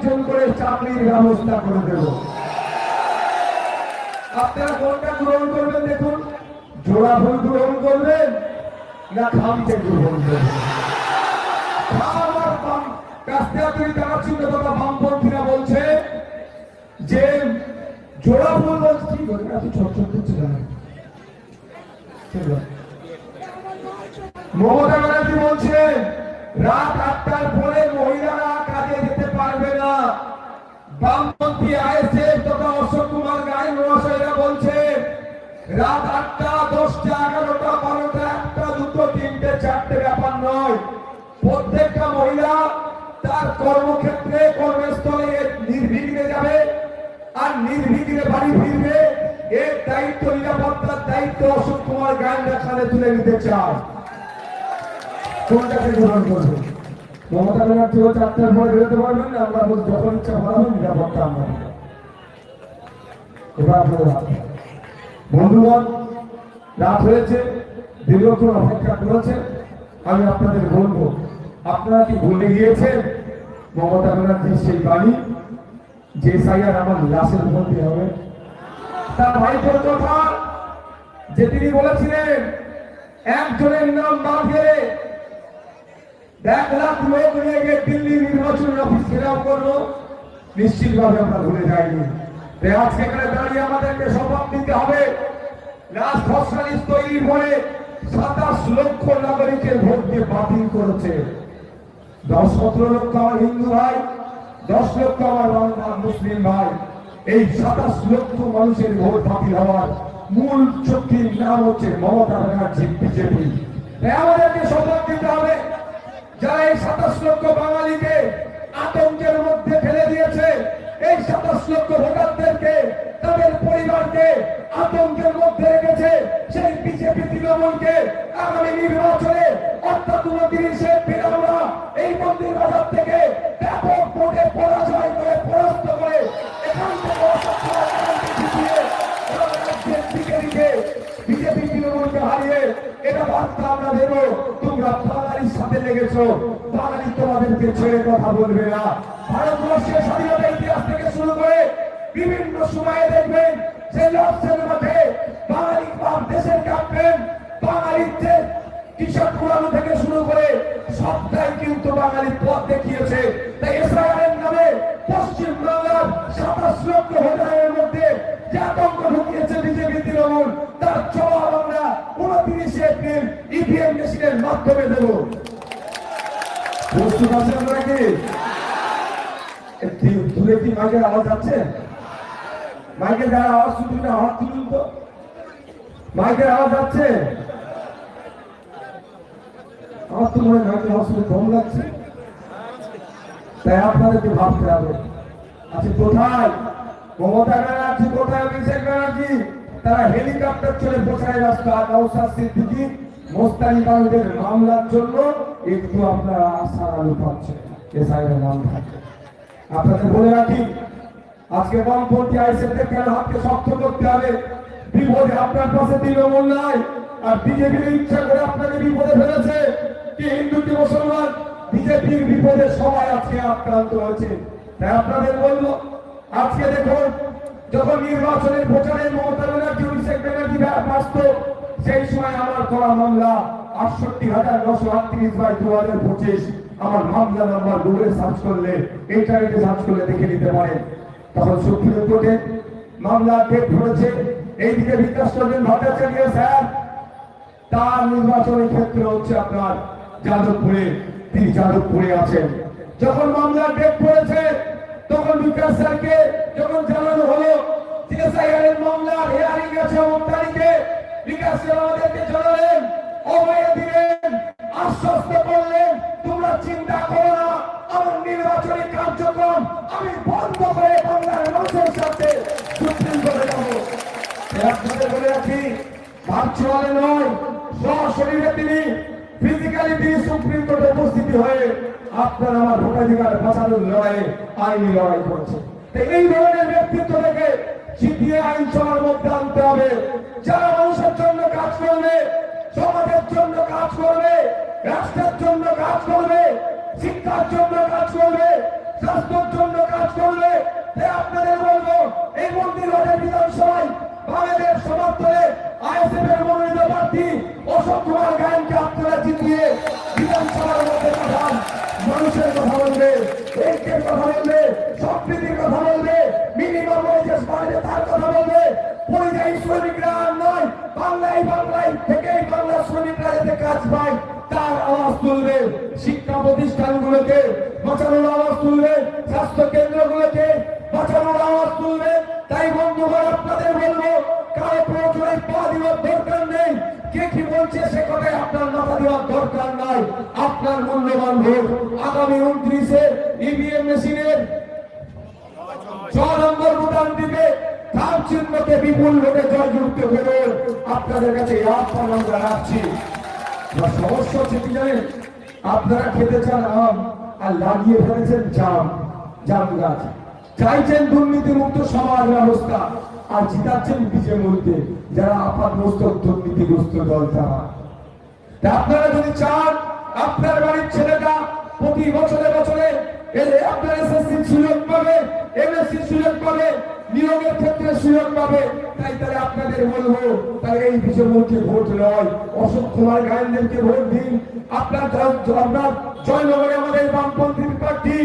একজন করে চাকরির ব্যবস্থা করে দেব। আপনারা কোনটা গ্রহণ করবেন? দেখুন, জোড়া ফুল গ্রহণ করবেন না খামচে গ্রহণ করবেন? বামপন্থীরা বলছে যে জোড়া ফুল বলছে, কি বলবে এত ছোট হচ্ছে না। মমতা ব্যানার্জি বলছে রাত 8টার পরে মহিলারা কাজে যেতে পারবে না। বামপন্থী আইএসএফ তথা অশোক কুমার গাই মহাশয়রা বলছে রাত 8টা, 10টা, 11টা, 12টা, 1টা, 2টো, 3টে, 4টে ব্যাপার নয়। প্রত্যেকটা মহিলা তার কর্মক্ষেত্রে, কর্মস্থলে নির্বিঘ্নে যাবে আর নির্বিঘ্নে বাড়ি ফিরবে। এর দায়িত্ব, নিরাপত্তার দায়িত্ব অশোক কুমার গাইরা খালে তুলে নিতে চায়। কোনটাকে গ্রহণ করবে? মমতা ব্যানার্জিও 4টার পরে বেরোতে পারবেন না, আমরা যখন ইচ্ছা বাড়াবো, নিরাপত্তা আমরা। এবার আপনারা বন্ধুগণ, রাত হয়েছে, দীর্ঘক্ষণ অপেক্ষা করেছে। আমি আপনাদের বলবো, আপনারা কি ভুলে গিয়েছেন মমতা ব্যানার্জির সেই বাণী যে সাইয়ার আমার লাশের মধ্যে হবে? তার ভাইপোর কথা যে তিনি বলেছিলেন একজনের নাম বাদ গেলে 1 লাখ লোক নিয়ে গিয়ে দিল্লি নির্বাচন অফিস ঘেরাও করলো। নিশ্চিতভাবে আমরা ভুলে যাইনি। আজকে এখানে দাঁড়িয়ে আমাদেরকে শপথ নিতে হবে। লাস্ট খসড়া লিস্ট তৈরি করে 27 লক্ষ নাগরিকের ভোট দিয়ে বাতিল করেছে। 10-17 লক্ষ আমার হিন্দু ভাই, 10 লক্ষ আমার মুসলিম ভাই। এই 27 লক্ষ মানুষের ভোট বাতিল হওয়ার মূল শক্তির নাম হচ্ছে মমতা ব্যানার্জি, বিজেপি। আমাদেরকে শপথ নিতে হবে যারা এই 27 লক্ষ বাঙালিকে আতঙ্কের মধ্যে ফেলে দিয়েছে, এই 27 লক্ষ ভোটারদেরকে, তাদের পরিবারকে আতঙ্কের মধ্যে রেখেছে, সেই বিজেপি তৃণমূলকে আগামী নির্বাচনে অর্থাৎ 29শে আমরা এই মন্দির বাজার থেকে ব্যাপক ভোটে পরাজয় করে, পরাস্ত করে এখান থেকে বিজেপি তৃণমূলকে হারিয়ে এটা বার্তা আমরা দেবো, তোমরা বাঙালির সাথে লেগেছো, বাঙালি তোমাদেরকে ছেড়ে কথা বলবে না। ভারতবর্ষের স্বাধীনতা ইতিহাস থেকে শুরু করে বিভিন্ন সময়ে দেখবেন যে লড়ছেন মাঠে বাঙালি দেশের ক্যাপ্টেন, বাঙালির যে কৃষক পুরানো থেকে শুরু করে সবটাই কিন্তু বাঙালি পথ দেখিয়েছে। তাই এসআইআরের নামে পশ্চিম বাংলার 27 লক্ষ ভোটারের মধ্যে যে আতঙ্ক ঢুকিয়েছে বিজেপি তৃণমূল, তার জবাব আমরা 29শে এপ্রিল ইভিএম মেশিনের মাধ্যমে দেব। প্রস্তুত আছেন আমরা? কি দূরে কি মাইকের আওয়াজ আছে? মাইকের যারা আওয়াজ শুনতে হাত তুলুন তো। মাইকের আওয়াজ আছে? আমার তো মনে হয় মাইকের আওয়াজ শুনে কম লাগছে। তাই আপনাদেরকে ভাবতে হবে, আচ্ছা কোথায় মমতা ব্যানার্জি, কোথায় অভিষেক ব্যানার্জি? তারা হেলিকপ্টার চলে পৌঁছায় রাস্তা নওশাদ সিদ্দিকী, মোস্তানি বাবুদের মামলার জন্য একটু আপনারা আশার আলো পাচ্ছেন। এসআইআর নাম থাকে। আপনাদের বলে রাখি, আজকে বামপন্থী আইএসএফকে কেন হাতকে শক্ত করতে হবে? বিপদে আপনার পাশে তৃণমূল নাই, আর বিজেপির ইচ্ছা করে আপনাকে বিপদে ফেলেছে। কি হিন্দু কি মুসলমান, বিজেপির বিপদে সবাই আজকে আক্রান্ত হয়েছে। তাই আপনাদের বলবো, আজকে দেখুন, যখন নির্বাচনের প্রচারে মমতা ব্যানার্জি, অভিষেক ব্যানার্জি ব্যস্ত, সেই সময় আমার করা মামলা 68,938/2025 আমার মামলা নাম্বার গুগলে সার্চ করলে, ইন্টারনেটে সার্চ করলে দেখে নিতে পারেন। তখন সুপ্রিম কোর্টে মামলা ডেট ধরেছে। এইদিকে বিকাশ রঞ্জন ভট্টাচার্য স্যার, তার নির্বাচনের ক্ষেত্রে হচ্ছে আপনার যাদবপুরে, তিনি যাদবপুরে আছেন। যখন মামলা ডেট পড়েছে, তখন বিকাশ স্যারকে যখন জানানো হলো এসআইআর এর মামলা হিয়ারিং আছে 9 তারিখে, বিকাশ স্যার আমাদেরকে জানালেন, অভয় দিলেন, আশ্বস্ত করলেন, তোমরা চিন্তা করো না, আমার নির্বাচনী কার্যক্রম আমি বন্ধ করে বাংলার মানুষের সাথে সুপ্রিম কোর্টে যাবো। আপনাদের বলে রাখি, ভার্চুয়ালে নয়, সশরীরে তিনি ফিজিক্যালি তিনি সুপ্রিম কোর্টে উপস্থিতি হয়ে আপনার আমার ভোটাধিকার বাঁচানোর লড়াইয়ে আইনি লড়াই করছে। এই ধরনের ব্যক্তিত্ব থেকে সিপিএ আইন সভার মধ্যে আনতে হবে, যারা মানুষের জন্য কাজ করবে, সমাজের জন্য কাজ করবে, রাষ্ট্রের জন্য কাজ করবে, শিক্ষার জন্য কাজ করবে, স্বাস্থ্যের জন্য কাজ এই মন্দিরবাজার বিধানসভায় বাংলাদেশ সমর্থনে আইএসএফ এর মনোনীত প্রার্থী অশোক কুমার গায়েনকে আপনারা জিতিয়ে বিধানসভার মধ্যে পাঠান। মানুষের কথা বলবে, ঐক্যের কথা বলবে, সম্প্রীতির কথা বলবে, মিনিমাম ওয়েজেস বাড়বে তার কথা বলবে। পরিযায়ী শ্রমিকরা আর নয়, বাংলায় থেকেই বাংলা শ্রমিকরা যাতে কাজ পায় তার আওয়াজ তুলবে। শিক্ষা প্রতিষ্ঠানগুলোকে বাঁচানোর আওয়াজ তুলবে, স্বাস্থ্য কেন্দ্রগুলোকে বাঁচানোর আওয়াজ তুলবে। তাই বন্ধুগণ, আপনাদের বলবো, কারো প্রয়োজনে পা দেওয়ার দরকার নেই। কে কি বলছে সে কথায় আপনার মাথা দেওয়ার দরকার নাই। আপনার মূল্যবান ভোট আগামী 29-এ ইভিএম মেশিনের 6 নম্বর ভোটার দিবে, তার চিহ্নকে বিপুল ভোটে জয়যুক্ত করে আপনাদের কাছে আহ্বান আমরা রাখছি। সমস্যা হচ্ছে কি জানেন, আপনারা খেতে চান আম আর লাগিয়ে ফেলেছেন জাম গাছ। চাইছেন দুর্নীতি মুক্ত সমাজ ব্যবস্থা আর জিতাচ্ছেন বিজে মূলকে, যারা আপাতমস্তক দুর্নীতিগ্রস্ত দল তারা। আপনারা যদি চান আপনার বাড়ির ছেলেটা প্রতি বছরে আপনার এসএসসি সুযোগ পাবে, এমএসসি সুযোগ পাবে, নিয়োগের ক্ষেত্রে সুযোগ পাবে, তাহলে আপনাদের বলবো, তাহলে এই বিজে মূলকে ভোট নয়, অশোক কুমার গায়েনদেরকে ভোট দিন। আপনার জয়নগরে আমাদের বামপন্থী প্রার্থী